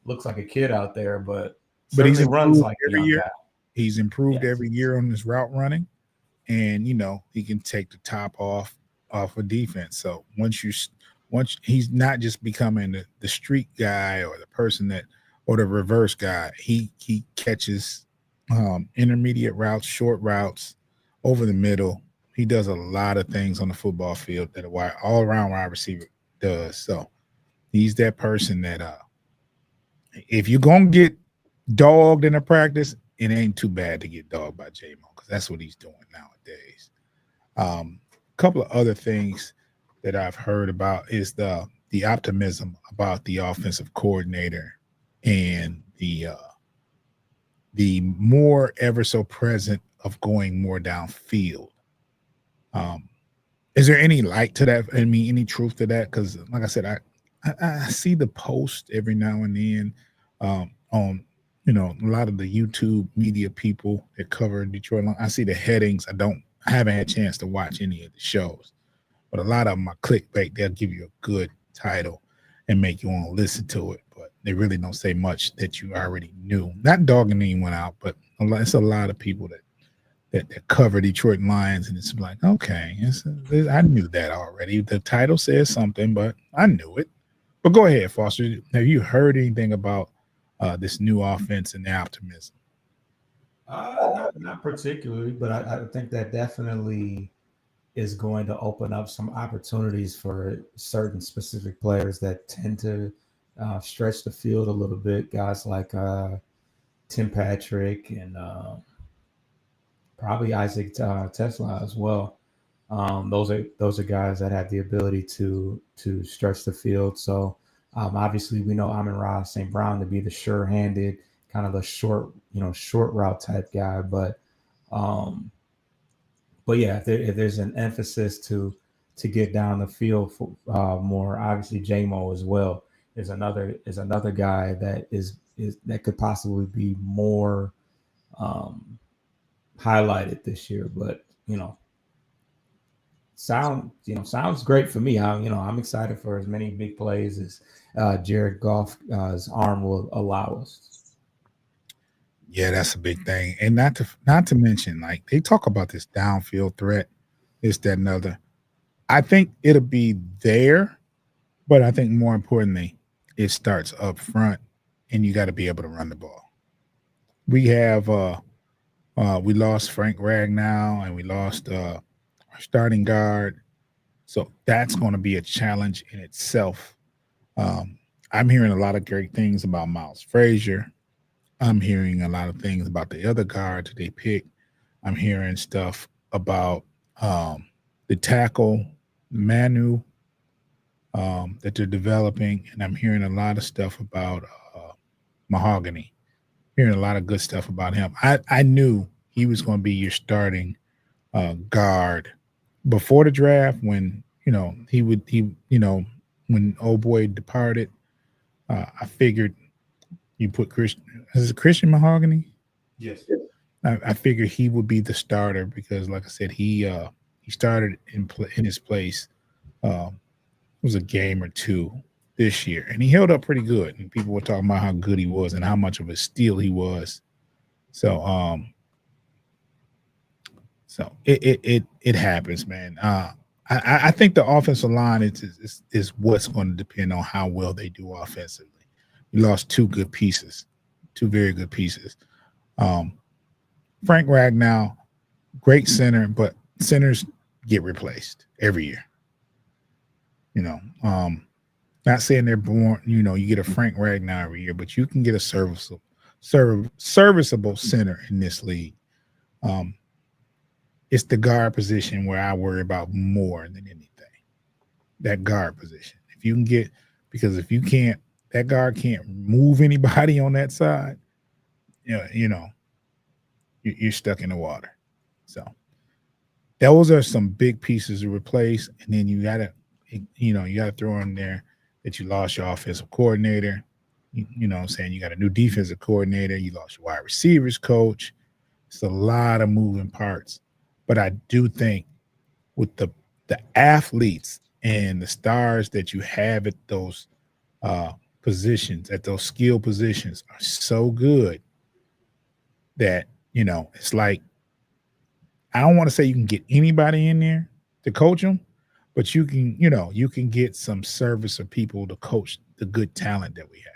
looks like a kid out there, but But he's certainly runs improved like a every young year. guy. He's improved Yes. every year on his route running, and he can take the top off of defense. So once he's not just becoming the street guy or the person that or the reverse guy, he catches intermediate routes, short routes, over the middle. He does a lot of things on the football field that a all around wide receiver does. So he's that person that if you're gonna get dogged in a practice, it ain't too bad to get dogged by J-Mo because that's what he's doing nowadays. A couple of other things that I've heard about is the optimism about the offensive coordinator and the more ever so present of going more downfield. Um, is there any light to that? I mean, any truth to that? Because, like I said, I see the post every now and then on a lot of the YouTube media people that cover Detroit. I see the headings. I haven't had a chance to watch any of the shows, but a lot of them are clickbait. They'll give you a good title and make you want to listen to it, but they really don't say much that you already knew. Not dogging anyone out, but it's a lot of people that cover Detroit Lions, and it's like, okay, I knew that already. The title says something, but I knew it. But go ahead, Foster. Have you heard anything about this new offense and the optimism? Not particularly, but I think that definitely is going to open up some opportunities for certain specific players that tend to stretch the field a little bit. Guys like Tim Patrick and probably Isaac Tesla as well. Those are guys that have the ability to stretch the field. So obviously we know Amon-Ra St. Brown to be the sure-handed kind of the short route type guy, um, but yeah, if there's an emphasis to get down the field for, more, obviously JMO as well is another guy that is that could possibly be more um, highlighted this year. But sounds great for me. I'm excited for as many big plays as Jared Goff's arm will allow us. Yeah, that's a big thing, and not to mention, like they talk about this downfield threat, this, that, and other. I think it'll be there, but I think more importantly, it starts up front, and you got to be able to run the ball. We lost Frank Ragnow, and we lost our starting guard, so that's going to be a challenge in itself. Um, I'm hearing a lot of great things about Miles Frazier. I'm hearing a lot of things about the other guards they picked. I'm hearing stuff about the tackle Manu that they're developing, and I'm hearing a lot of stuff about Mahogany. Hearing a lot of good stuff about him. I knew he was going to be your starting guard before the draft when when old boy departed. I figured you put Christian. Is it Christian Mahogany? Yes. I figured he would be the starter because, like I said, he started in his place. It was a game or two this year, and he held up pretty good. And people were talking about how good he was and how much of a steal he was. So, it happens, man. I think the offensive line is what's going to depend on how well they do offensively. We lost two good pieces, two very good pieces. Um, Frank Ragnow, great center, but centers get replaced every year. Not saying they're born, you get a Frank Ragnow every year, but you can get a serviceable center in this league. Um, it's the guard position where I worry about more than anything. That guard position. Because if you can't, that guard can't move anybody on that side, you're stuck in the water. So those are some big pieces to replace, and then you gotta throw in there that you lost your offensive coordinator. You know what I'm saying? You got a new defensive coordinator. You lost your wide receivers coach. It's a lot of moving parts. But I do think with the athletes and the stars that you have at those positions, at those skill positions, are so good that it's like, I don't want to say you can get anybody in there to coach them, but you can get some service of people to coach the good talent that we have.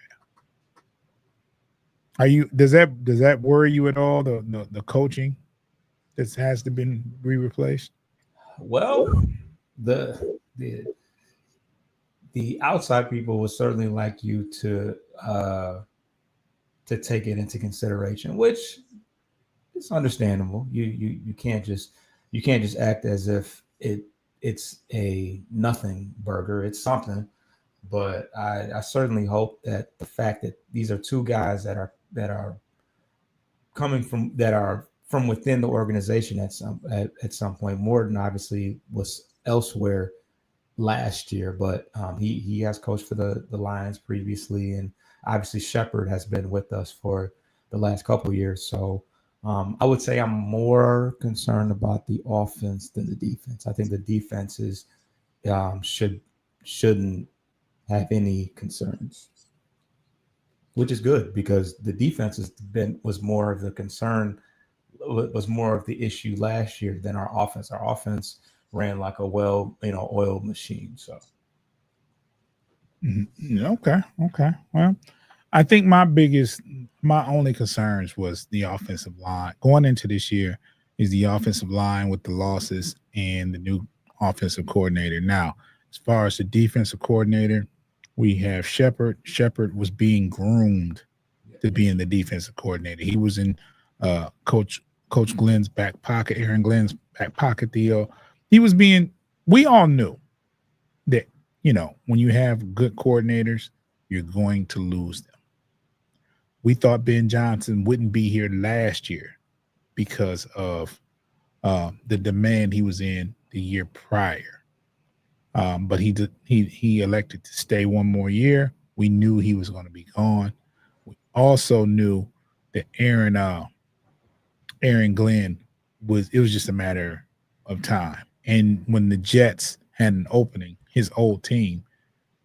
Are you does that worry you at all? The coaching that has to be replaced? Well, the the the outside people would certainly like you to take it into consideration, which is understandable. You can't just act as if it's a nothing burger. It's something. But I certainly hope that the fact that these are two guys that are from within the organization at some point. Morton obviously was elsewhere last year, but he has coached for the Lions previously, and obviously Shepard has been with us for the last couple of years. So I would say I'm more concerned about the offense than the defense. I think the defenses shouldn't have any concerns, which is good because the defense was more of the concern, was more of the issue last year than our offense. Our offense ran like a oiled machine. So Okay. Okay. Well, I think my only concerns was the offensive line going into this year. Is the offensive line with the losses and the new offensive coordinator. Now, as far as the defensive coordinator, we have Shepard. Shepard was being groomed to being the defensive coordinator. He was in Coach Glenn's back pocket, Aaron Glenn's back pocket deal. He was being. We all knew that when you have good coordinators, you're going to lose them. We thought Ben Johnson wouldn't be here last year because of the demand he was in the year prior. But he elected to stay one more year. We knew he was going to be gone. We also knew that Aaron Glenn it was just a matter of time. And when the Jets had an opening, his old team,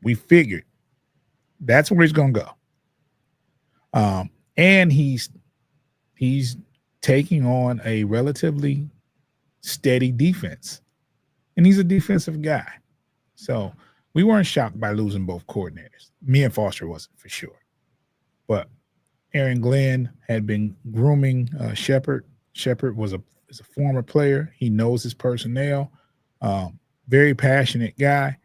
we figured that's where he's going to go. And he's taking on a relatively steady defense, and he's a defensive guy. So we weren't shocked by losing both coordinators. Me and Foster wasn't for sure, but Aaron Glenn had been grooming Shepard. Shepard is a former player. He knows his personnel. Very passionate guy,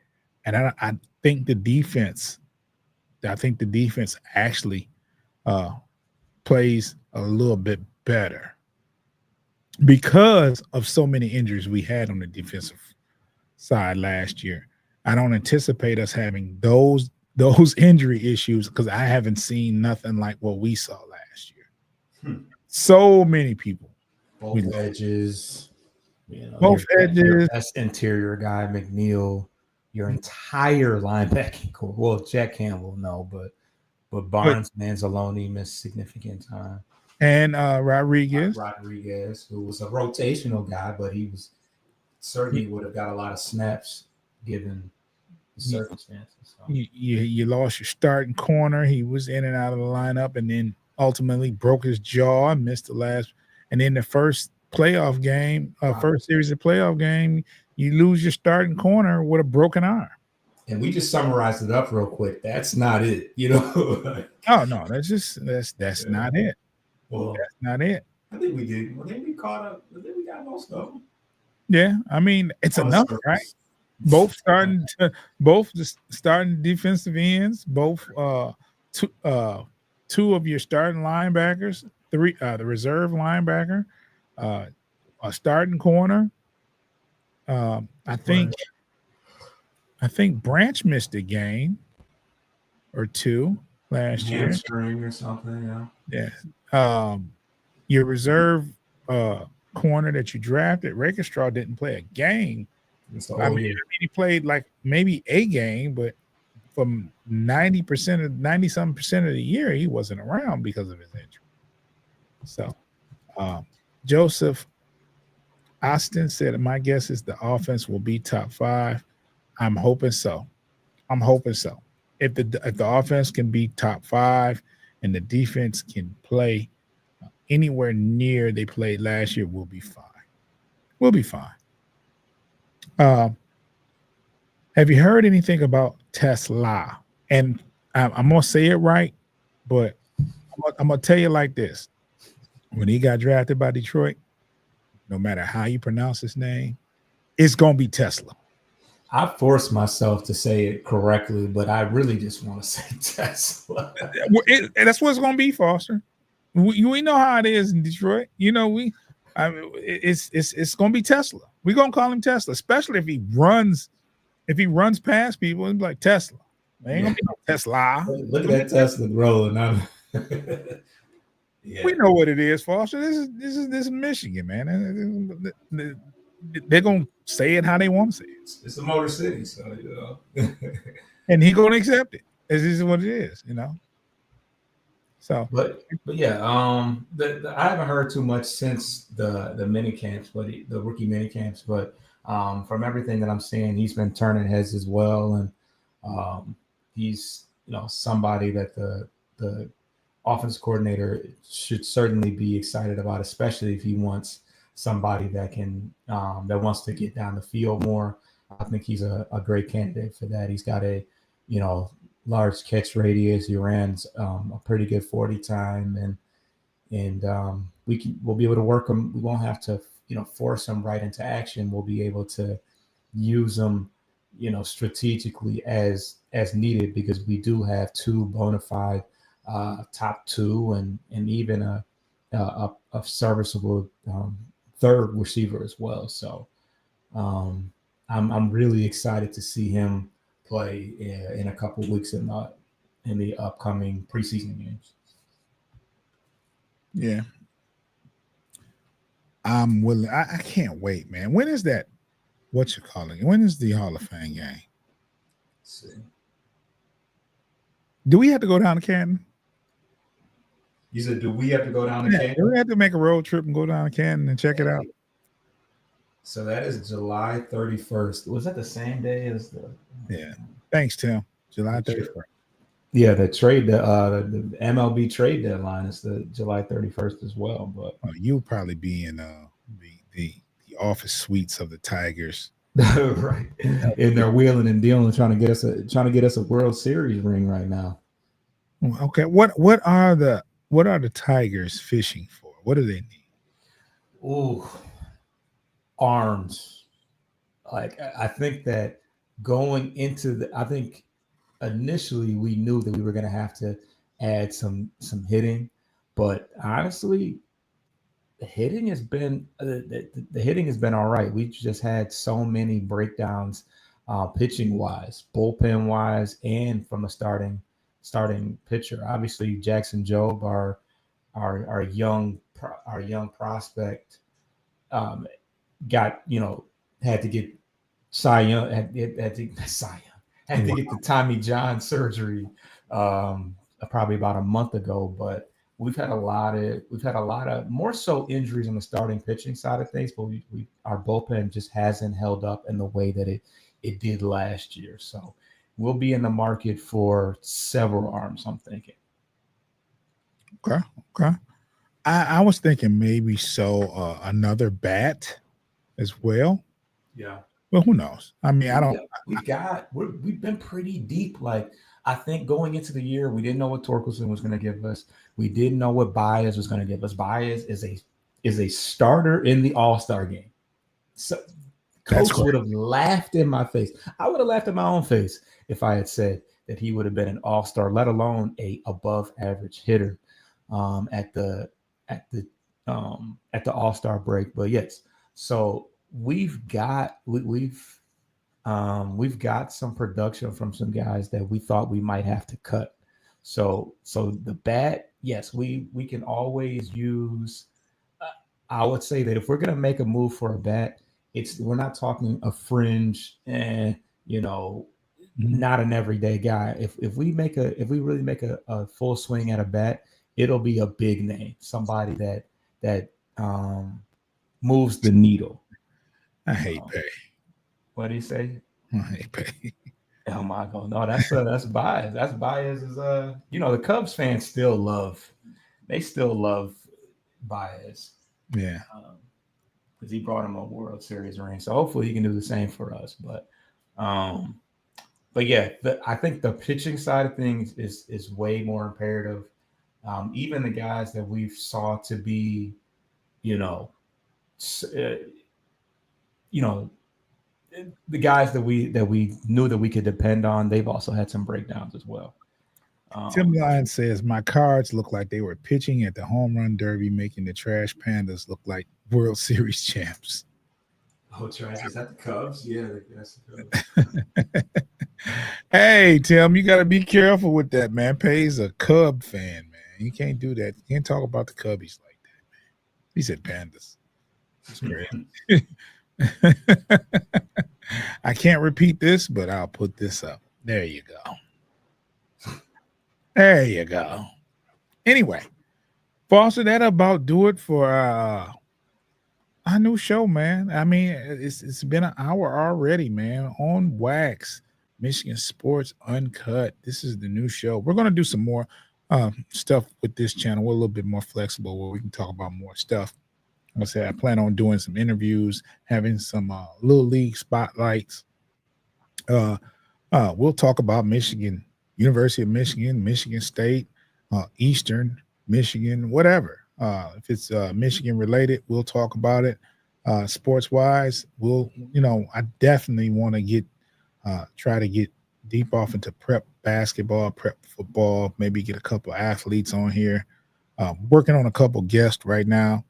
and I think the defense. I think the defense actually plays a little bit better because of so many injuries we had on the defensive side last year. I don't anticipate us having those injury issues because I haven't seen nothing like what we saw last year. So many people. Both edges. Both edges. Best interior guy, McNeil. Your entire linebacking core. Well, Jack Campbell, no, but Barnes, Manzalone missed significant time. And Rodriguez, who was a rotational guy, but he was certainly would have got a lot of snaps given the circumstances. So. You lost your starting corner. He was in and out of the lineup, and then ultimately broke his jaw and missed the last. And then the first playoff game, first series of playoff game, you lose your starting corner with a broken arm. And we just summarized it up real quick. That's not it, Oh no, that's not it. Well, that's not it. I think we did. I think we caught up. I think we got most of them. Yeah, I mean it's enough, right? Both starting defensive ends, both two of your starting linebackers, the reserve linebacker, a starting corner. I think Branch missed a game or two last year. Hamstring or something, yeah. Your reserve corner that you drafted, Rakestraw, didn't play a game. I mean, he played like maybe a game, but from 90-something% of the year, he wasn't around because of his injury. So, Joseph Austin said, my guess is the offense will be top 5. I'm hoping so. if the offense can be top five and the defense can play anywhere near they played last year, we'll be fine. We'll be fine. Um, have you heard anything about Tesla? And I'm gonna say it right, but I'm gonna tell you like this: when he got drafted by Detroit, no matter how you pronounce his name, it's gonna be Tesla. I forced myself to say it correctly, but I really just want to say Tesla. And that's what it's gonna be, Foster. We know how it is in Detroit. I mean, it's gonna be Tesla. We're gonna call him Tesla, especially if he runs past people and be like Tesla. There ain't gonna be no Tesla. Look at that Tesla rolling. Yeah. We know what it is, Foster. This is Michigan, man. They're gonna say it how they want to say it. It's a motor city, so and he's gonna accept it. This is what it is, So, but yeah, I haven't heard too much since the mini camps, but the rookie mini camps. But from everything that I'm seeing, he's been turning heads as well, and he's somebody that the offense coordinator should certainly be excited about, especially if he wants somebody that can that wants to get down the field more. I think he's a great candidate for that. He's got a large catch radius. He ran a pretty good 40 time, and we'll be able to work him. We won't have to force him right into action. We'll be able to use him strategically as needed, because we do have two bona fide top two and even a serviceable third receiver as well. So I'm really excited to see him play in a couple of weeks in the upcoming preseason games. Yeah, I'm willing. I can't wait, man. When is that? What you calling it? When is the Hall of Fame game? Let's see. Do we have to go down to Canton? You said, do we have to go down to Canton? Do we have to make a road trip and go down to Canton and check it out? So that is July 31st. Was that the same day as the? Yeah. Thanks, Tim. July 31st. Yeah, the MLB trade deadline is the July 31st as well. But you'll probably be in the office suites of the Tigers. Right. And they're wheeling and dealing, trying to get us a World Series ring right now. Okay. What are the Tigers fishing for? What do they need? Ooh, arms. Like, I think that going into I think initially we knew that we were going to have to add some hitting, but honestly, the hitting has been all right. We just had so many breakdowns, pitching wise, bullpen wise, and from a starting pitcher. Obviously, Jackson Jobe, our young prospect, got had to get Cy Young, had to get the Tommy John surgery probably about a month ago, but we've had a lot of more so injuries on the starting pitching side of things, but our bullpen just hasn't held up in the way that it did last year. So we'll be in the market for several arms, I'm thinking. Okay. I was thinking maybe another bat as well. Yeah. Well, who knows? I mean, we've been pretty deep. Like, I think going into the year, we didn't know what Torkelson was going to give us. We didn't know what Baez was going to give us. Baez is a starter in the All-Star game. So coach would have laughed in my face. I would have laughed in my own face if I had said that he would have been an All-Star, let alone a above average hitter at the All-Star break. But yes, so we've got some production from some guys that we thought we might have to cut. So the bat, yes, we can always use. I would say that if we're gonna make a move for a bat, we're not talking a fringe not an everyday guy. If we really make a full swing at a bat, it'll be a big name, somebody that moves the needle. I hate Pay. What do you say? I hate Pay. Oh my God, no, that's bias. That's bias. Is the Cubs fans they still love Baez Yeah. because he brought him a World Series ring. So hopefully he can do the same for us. Um, but yeah, I think the pitching side of things is way more imperative. Even the guys that we've saw to be, you know, uh, you know, the guys that we knew that we could depend on, they've also had some breakdowns as well. Tim Um, Lyon says my cards look like they were pitching at the home run derby, making the trash pandas look like World Series champs. oh, trash! Is that the Cubs? Yeah, that's the Cubs. Hey, Tim, you got to be careful with that, man. Pay's a Cub fan, man. You can't do that. You can't talk about the Cubbies like that, man. He said pandas. That's crazy. I can't repeat this, but I'll put this up. There you go. There you go. Anyway, Foster, that about do it for our new show, man. I mean, it's been an hour already, man. On Wax, Michigan Sports Uncut. This is the new show. We're gonna do some more stuff with this channel. We're a little bit more flexible where we can talk about more stuff. Like I said, I plan on doing some interviews, having some little league spotlights. Uh, we'll talk about Michigan, University of Michigan, Michigan State, Eastern Michigan, whatever. If it's Michigan related, we'll talk about it. Sports wise, I definitely want to try to get deep off into prep basketball, prep football, maybe get a couple athletes on here. Working on a couple guests right now,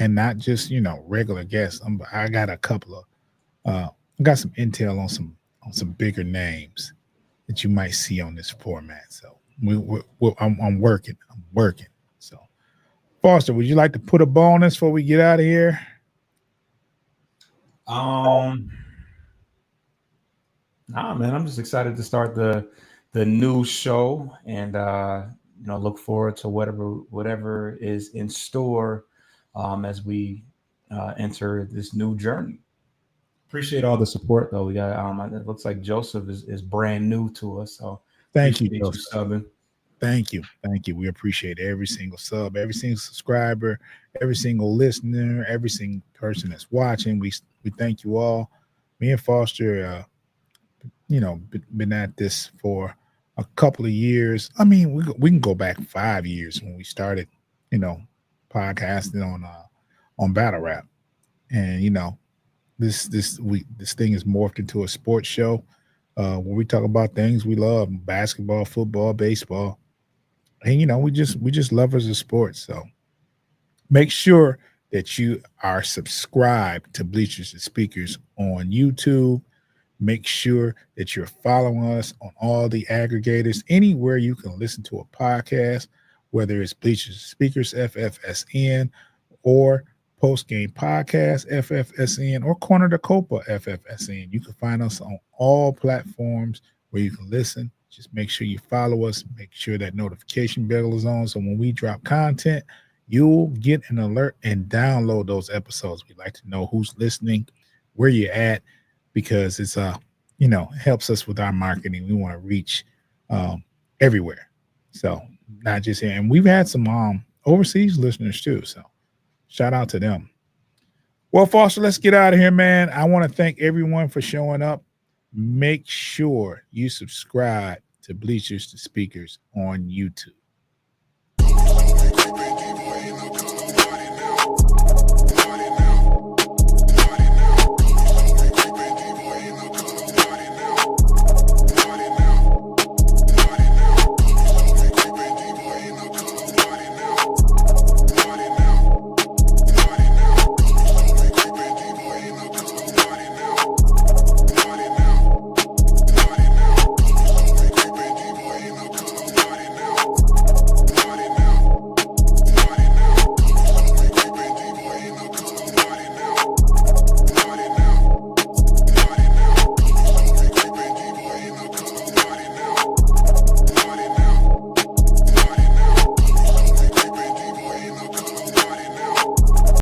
and not just regular guests. I got a couple of I got some intel on some bigger names that you might see on this format. So I'm working. I'm working. So Foster, would you like to put a bonus before we get out of here? Um, nah, man, I'm just excited to start the new show, and look forward to whatever is in store as we enter this new journey. Appreciate all the support though. We got it looks like Joseph is brand new to us, so Thank you, appreciate you Joseph. subbing. Thank you. Thank you. We appreciate every single sub, every single subscriber, every single listener, every single person that's watching. We thank you all. Me and Foster, been at this for a couple of years. I mean, we can go back 5 years when we started, you know, podcasting on battle rap, and this thing is morphed into a sports show where we talk about things we love: basketball, football, baseball, and we just lovers of sports. So make sure that you are subscribed to Bleachers and Speakers on YouTube. Make sure that you're following us on all the aggregators, anywhere you can listen to a podcast, whether it's Bleachers and Speakers FFSN or Post Game Podcast FFSN or Corner the Copa FFSN. You can find us on all platforms where you can listen. Just make sure you follow us. Make sure that notification bell is on, so when we drop content, you'll get an alert and download those episodes. We'd like to know who's listening, where you're at, because it's helps us with our marketing. We want to reach everywhere, so not just here. And we've had some overseas listeners too, so shout out to them. Well, Foster, let's get out of here, man. I want to thank everyone for showing up. Make sure you subscribe to Bleachers to Speakers on YouTube.